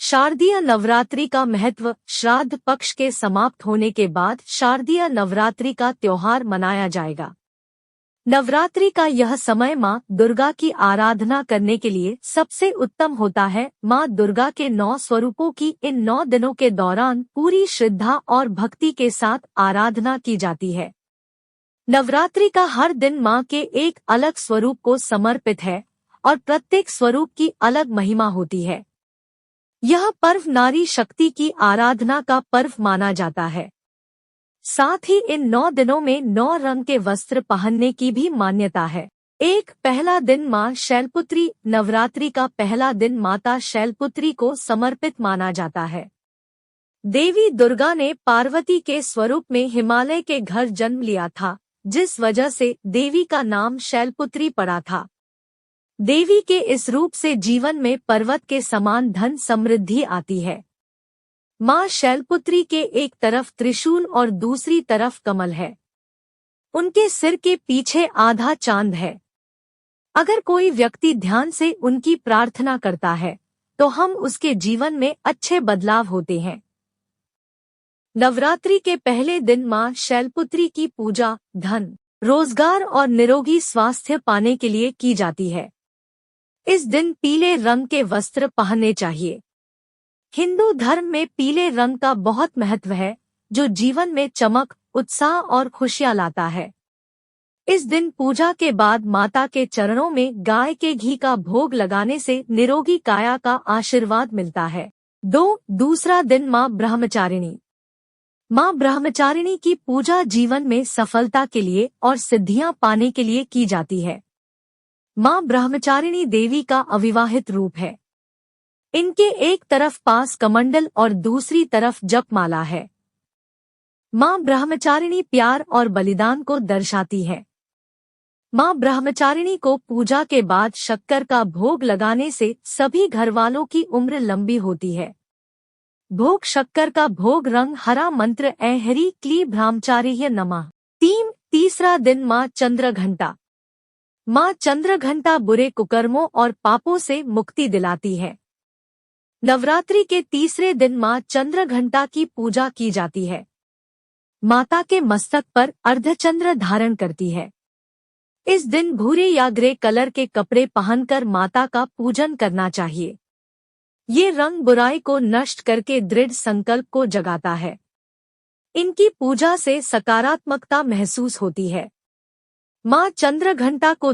शारदीय नवरात्रि का महत्व। श्राद्ध पक्ष के समाप्त होने के बाद शारदीय नवरात्रि का त्योहार मनाया जाएगा। नवरात्रि का यह समय माँ दुर्गा की आराधना करने के लिए सबसे उत्तम होता है। माँ दुर्गा के 9 स्वरूपों की इन 9 दिनों के दौरान पूरी श्रद्धा और भक्ति के साथ आराधना की जाती है। नवरात्रि का हर दिन माँ के एक अलग स्वरूप को समर्पित है और प्रत्येक स्वरूप की अलग महिमा होती है। यह पर्व नारी शक्ति की आराधना का पर्व माना जाता है। साथ ही इन 9 दिनों में 9 रंग के वस्त्र पहनने की भी मान्यता है। पहला दिन माँ शैलपुत्री। नवरात्रि का पहला दिन माता शैलपुत्री को समर्पित माना जाता है। देवी दुर्गा ने पार्वती के स्वरूप में हिमालय के घर जन्म लिया था, जिस वजह से देवी का नाम शैलपुत्री पड़ा था। देवी के इस रूप से जीवन में पर्वत के समान धन समृद्धि आती है। माँ शैलपुत्री के एक तरफ त्रिशूल और दूसरी तरफ कमल है। उनके सिर के पीछे आधा चांद है। अगर कोई व्यक्ति ध्यान से उनकी प्रार्थना करता है तो हम उसके जीवन में अच्छे बदलाव होते हैं। नवरात्रि के पहले दिन माँ शैलपुत्री की पूजा धन, रोजगार और निरोगी स्वास्थ्य पाने के लिए की जाती है। इस दिन पीले रंग के वस्त्र पहनने चाहिए। हिंदू धर्म में पीले रंग का बहुत महत्व है, जो जीवन में चमक, उत्साह और खुशियां लाता है। इस दिन पूजा के बाद माता के चरणों में गाय के घी का भोग लगाने से निरोगी काया का आशीर्वाद मिलता है। दूसरा दिन माँ ब्रह्मचारिणी। माँ ब्रह्मचारिणी की पूजा जीवन में सफलता के लिए और सिद्धियां पाने के लिए की जाती है। माँ ब्रह्मचारिणी देवी का अविवाहित रूप है। इनके एक तरफ पास कमंडल और दूसरी तरफ जपमाला है। माँ ब्रह्मचारिणी प्यार और बलिदान को दर्शाती है। माँ ब्रह्मचारिणी को पूजा के बाद शक्कर का भोग लगाने से सभी घरवालों की उम्र लंबी होती है। भोग शक्कर का भोग रंग हरा मंत्र ऐ हरि क्ली ब्रह्मचारिण्य नमः। तीसरा दिन माँ चंद्रघंटा। माँ चंद्रघंटा बुरे कुकर्मों और पापों से मुक्ति दिलाती है। नवरात्रि के तीसरे दिन माँ चंद्रघंटा की पूजा की जाती है। माता के मस्तक पर अर्धचंद्र धारण करती है। इस दिन भूरे या ग्रे कलर के कपड़े पहनकर माता का पूजन करना चाहिए। ये रंग बुराई को नष्ट करके दृढ़ संकल्प को जगाता है। इनकी पूजा से सकारात्मकता महसूस होती है। माँ चंद्रघंटा को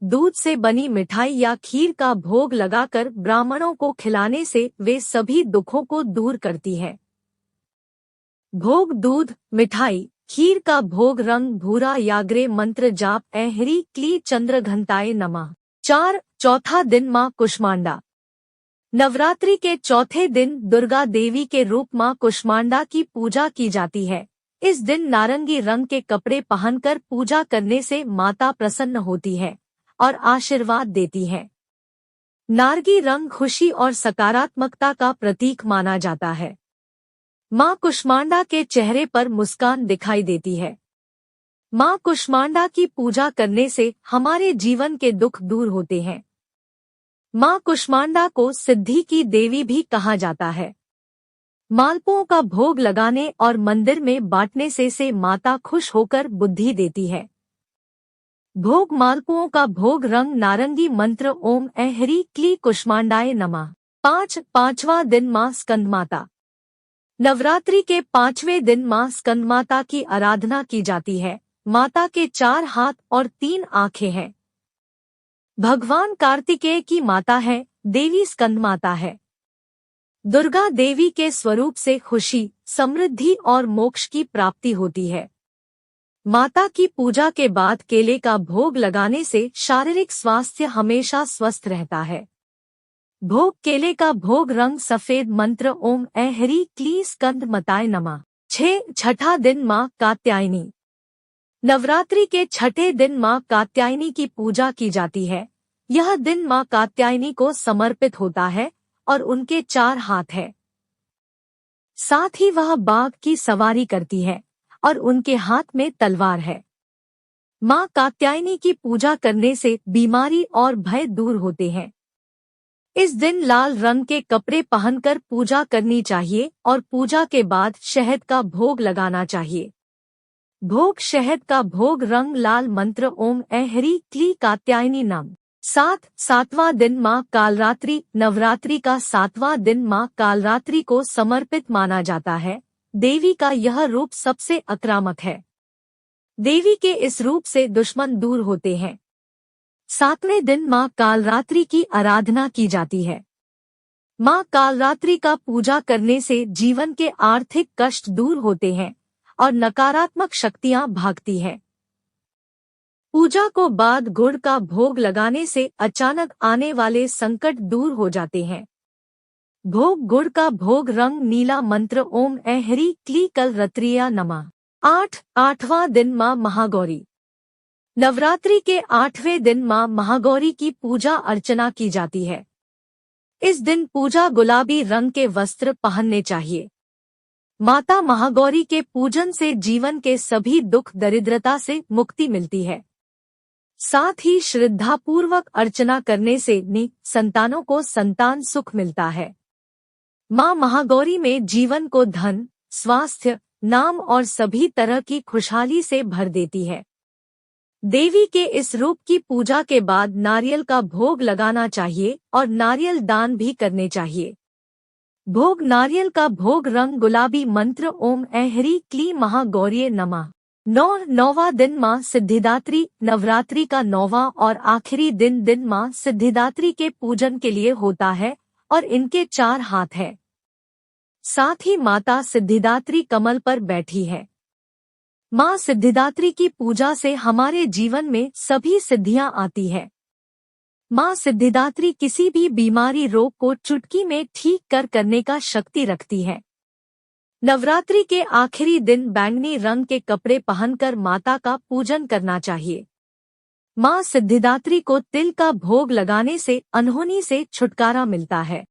दूध से बनी मिठाई या खीर का भोग लगाकर ब्राह्मणों को खिलाने से वे सभी दुखों को दूर करती है। भोग दूध, मिठाई, खीर का भोग रंग भूरा या ग्रे मंत्र जाप ऐ हरि क्ली चंद्रघंटाय नमः। चौथा दिन माँ कुष्मांडा। नवरात्रि के चौथे दिन दुर्गा देवी के रूप माँ कुष्मांडा की पूजा की जाती है। इस दिन नारंगी रंग के कपड़े पहनकर पूजा करने से माता प्रसन्न होती है और आशीर्वाद देती है। नारंगी रंग खुशी और सकारात्मकता का प्रतीक माना जाता है। माँ कुष्मांडा के चेहरे पर मुस्कान दिखाई देती है। माँ कुष्मांडा की पूजा करने से हमारे जीवन के दुख दूर होते हैं। माँ कुष्मांडा को सिद्धि की देवी भी कहा जाता है। मालपुओं का भोग लगाने और मंदिर में बांटने से माता खुश होकर बुद्धि देती है। भोग मालपुओं का भोग रंग नारंगी मंत्र ओम ऐ हरि क्ली कुष्मांडाय नमः। पांचवां दिन माँ स्कंदमाता। नवरात्रि के 5वें दिन माँ स्कंदमाता की आराधना की जाती है। माता के 4 हाथ और 3 आंखें हैं। भगवान कार्तिकेय की माता है, देवी स्कंदमाता है। दुर्गा देवी के स्वरूप से खुशी, समृद्धि और मोक्ष की प्राप्ति होती है। माता की पूजा के बाद केले का भोग लगाने से शारीरिक स्वास्थ्य हमेशा स्वस्थ रहता है। भोग केले का भोग रंग सफेद मंत्र ओम ऐ हरि क्ली स्कंदमाताय नमः। छठा दिन माँ कात्यायनी। नवरात्रि के छठे दिन माँ कात्यायनी की पूजा की जाती है। यह दिन माँ कात्यायनी को समर्पित होता है और उनके 4 हाथ हैं। साथ ही वह बाघ की सवारी करती है और उनके हाथ में तलवार है। माँ कात्यायनी की पूजा करने से बीमारी और भय दूर होते हैं। इस दिन लाल रंग के कपड़े पहनकर पूजा करनी चाहिए और पूजा के बाद शहद का भोग लगाना चाहिए। भोग शहद का भोग रंग लाल मंत्र ओम ऐं ह्रीं क्लीं कात्यायनी नमः। सातवां दिन माँ कालरात्रि। नवरात्रि का 7वां दिन माँ कालरात्रि को समर्पित माना जाता है। देवी का यह रूप सबसे आक्रामक है। देवी के इस रूप से दुश्मन दूर होते हैं। 7वें दिन माँ कालरात्रि की आराधना की जाती है। माँ कालरात्रि का पूजा करने से जीवन के आर्थिक कष्ट दूर होते हैं और नकारात्मक शक्तियाँ भागती हैं। पूजा को बाद गुड़ का भोग लगाने से अचानक आने वाले संकट दूर हो जाते हैं। भोग गुड़ का भोग रंग नीला मंत्र ओम ऐं ह्रीं क्लीं कलरत्रिया नमः। 8वां दिन माँ महागौरी। नवरात्रि के 8वें दिन माँ महागौरी की पूजा अर्चना की जाती है। इस दिन पूजा गुलाबी रंग के वस्त्र पहनने चाहिए। माता महागौरी के पूजन से जीवन के सभी दुख दरिद्रता से मुक्ति मिलती है। साथ ही श्रद्धापूर्वक अर्चना करने से संतानों को संतान सुख मिलता है। माँ महागौरी में जीवन को धन, स्वास्थ्य, नाम और सभी तरह की खुशहाली से भर देती है। देवी के इस रूप की पूजा के बाद नारियल का भोग लगाना चाहिए और नारियल दान भी करने चाहिए। भोग नारियल का भोग रंग गुलाबी मंत्र ओम ऐं ह्रीं क्लीं महागौरिये नमः। 9वां दिन माँ सिद्धिदात्री। नवरात्रि का 9वां और आखिरी दिन माँ सिद्धिदात्री के पूजन के लिए होता है और इनके 4 हाथ हैं। साथ ही माता सिद्धिदात्री कमल पर बैठी है। माँ सिद्धिदात्री की पूजा से हमारे जीवन में सभी सिद्धियां आती है। माँ सिद्धिदात्री किसी भी बीमारी रोग को चुटकी में ठीक करने का शक्ति रखती है। नवरात्रि के आखिरी दिन बैंगनी रंग के कपड़े पहनकर माता का पूजन करना चाहिए। माँ सिद्धिदात्री को तिल का भोग लगाने से अनहोनी से छुटकारा मिलता है।